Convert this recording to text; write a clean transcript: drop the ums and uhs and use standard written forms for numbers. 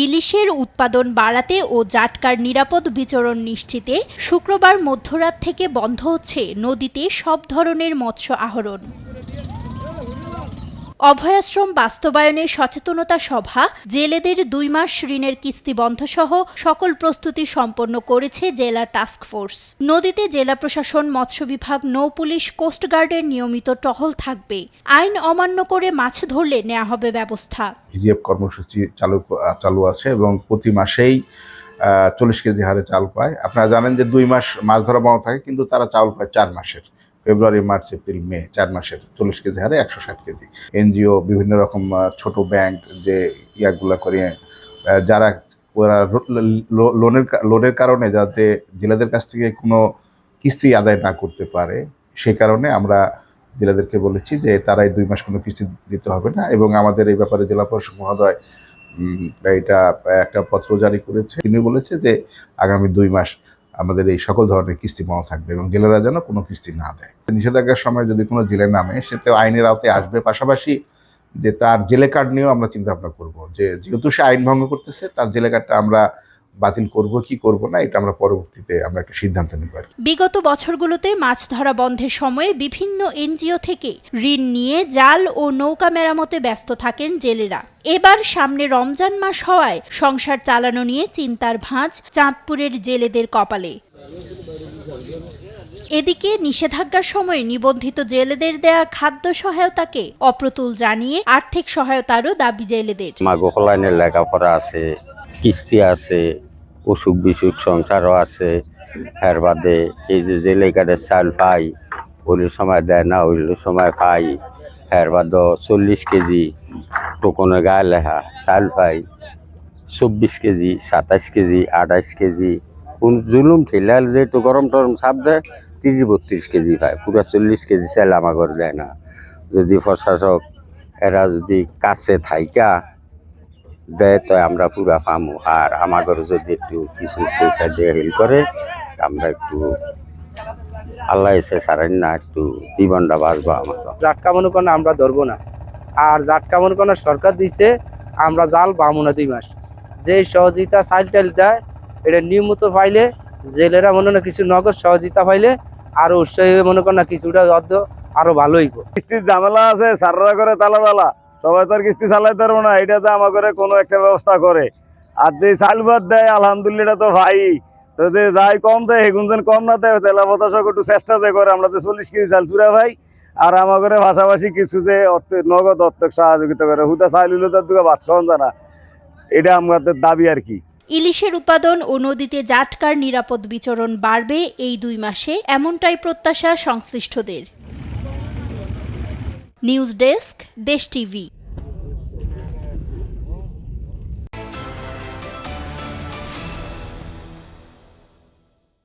ইলিশের উৎপাদন বাড়াতে ও জাটকার নিরাপদ বিচরণ নিশ্চিতে শুক্রবার মধ্যরাত থেকে বন্ধ হচ্ছে নদীতে সব ধরনের মৎস্য আহরণ। অভয়াশ্রম বাস্তবায়নে সচেতনতা সভা, জেলেদের ২ মাস ঋণের কিস্তি বন্ধসহ সকল প্রস্তুতি সম্পন্ন করেছে জেলা টাস্কফোর্স। নদীতে জেলা প্রশাসন, মৎস্য বিভাগ, নৌপুলিশ, কোস্টগার্ডের নিয়মিত টহল থাকবে। আইন অমান্য করে মাছ ধরলে নেওয়া হবে ব্যবস্থা। ভিজিএফ কর্মসূচি চালু আছে এবং প্রতি মাসেই ৪০ কেজি হারে চাল পায়। আপনারা জানেন যে 2 মাস মাছ ধরা বন্ধ থাকে, কিন্তু তারা চাউল পায় 4 মাসের, ফেব্রুয়ারি, মার্চ, এপ্রিল, মে, 4 মাসের 40 কেজি হারে 160 কেজি। এনজিও, বিভিন্ন রকম ছোট ব্যাংক যে ইয়াগুলা করে, যারা ওরা লোনের কারণে যাতে জেলেদের কাছ থেকে কোনো কিস্তি আদায় না করতে পারে, সেই কারণে আমরা জেলেদেরকে বলেছি যে তারা এই 2 মাস কোনো কিস্তি দিতে হবে না। এবং আমাদের এই ব্যাপারে জেলা প্রশাসক মহোদয় এটা একটা পত্র জারি করেছে। তিনি বলেছে যে আগামী 2 মাস আমাদের এই সকল ধরনের কিস্তি বন্ধ থাকবে এবং জেলেরা যেন কোনো কিস্তি না দেয়। নিষেধাজ্ঞার সময় যদি কোনো জেলে নামে, সে তো আইনের আওতায় আসবে। পাশাপাশি যে তার জেলে কার্ড নিয়েও আমরা চিন্তা ভাবনা করবো, যে যেহেতু সে আইন ভঙ্গ করতেছে, তার জেলে কার্ডটা আমরা বাতিল করব কি করব না, এটা আমরা পরবর্তীতে আমরা একটা সিদ্ধান্ত নিব। বিগত বছরগুলোতে মাছ ধরা বন্ধের সময়ে বিভিন্ন এনজিও থেকে ঋণ নিয়ে জাল ও নৌকা মেরামতে ব্যস্ত থাকেন জেলেরা। এবার সামনে রমজান মাস হওয়ায় সংসার চালানো নিয়ে চিন্তার ভাঁজ চাঁদপুরের জেলেদের কপালে। এদিকে নিষেধাজ্ঞার সময় নিবন্ধিত জেলেদের দেয়া খাদ্য সহায়তাকে অপ্রতুল জানিয়ে আর্থিক সহায়তারও দাবি জেলেদের। মাগোলাইনের লেখাপড়া আছে, কিস্তি আছে, অসুখ বিসুখ সংসারও আছে। এর বাদে এই যে জেলে কার্ডের চাল পাই, ওই সময় দেয় না, ওই সময় পাই। এর বাদে 40 কেজি টোকনে গায়ে লেখা চাল পাই, 24 কেজি, 27 কেজি, 28 কেজি। কোন জুলুম ঠেলাল যেহেতু গরম টরম সাপ দেয়, 30-32 কেজি পায়, পুরো 40 কেজি চাল আমার ঘরে দেয় না। যদি প্রশাসক এরা যদি কাছে থাইকা দেয় তো আমরা পুরা পামো, আর আমাদের যদি একটু কিছু পয়সা দিয়ে হেল্প করে, আমরা একটু আল্লাহ এসে সারেন না, একটু জীবনটা বাঁচবো। আমার জাটকা মনে করেন আমরা ধরবো না, আর জাটকা মনে করেন সরকার দিচ্ছে আমরা জাল বামু না 2 মাস। যে সহযোগিতা চাইল টাইল দেয় এটা নিয়মিত পাইলে জেলেরা মনে না কিছু নগদ সহযোগিতা পাইলে আরো উৎসাহী মনে করেন না কিছুটা অর্ধ আরো ভালো হইব। কিস্তির ঝামেলা আছে, সাররা করে তালা সবাই তো আর কিস্তি চালাইতে পারবো না, এটা যে আমার করে কোনো একটা ব্যবস্থা করে। আর যে চাল ভাত দেয় আলহামদুলিল্লাহ তো ভাই, তো যে যাই কম দেয় সেগুন যেন কম না দেয়, তেলা প্রশাসক একটু চেষ্টা যে করে। আমরা তো 40 কেজি চাল চুরা ভাই, আর আমার করে পাশাপাশি কিছু যে নগদ অর্থক সহযোগিতা করে, হুদা চাল হইলে তার দুটো ভাত খাওয়ান জানা, এটা আমাদের দাবি আর কি। ইলিশের উৎপাদন ও নদীতে জাটকার নিরাপদ বিচরণ বাড়বে এই 2 মাসে, এমনটাই প্রত্যাশা সংশ্লিষ্টদের। নিউজ ডেস্ক, দেশ টিভি।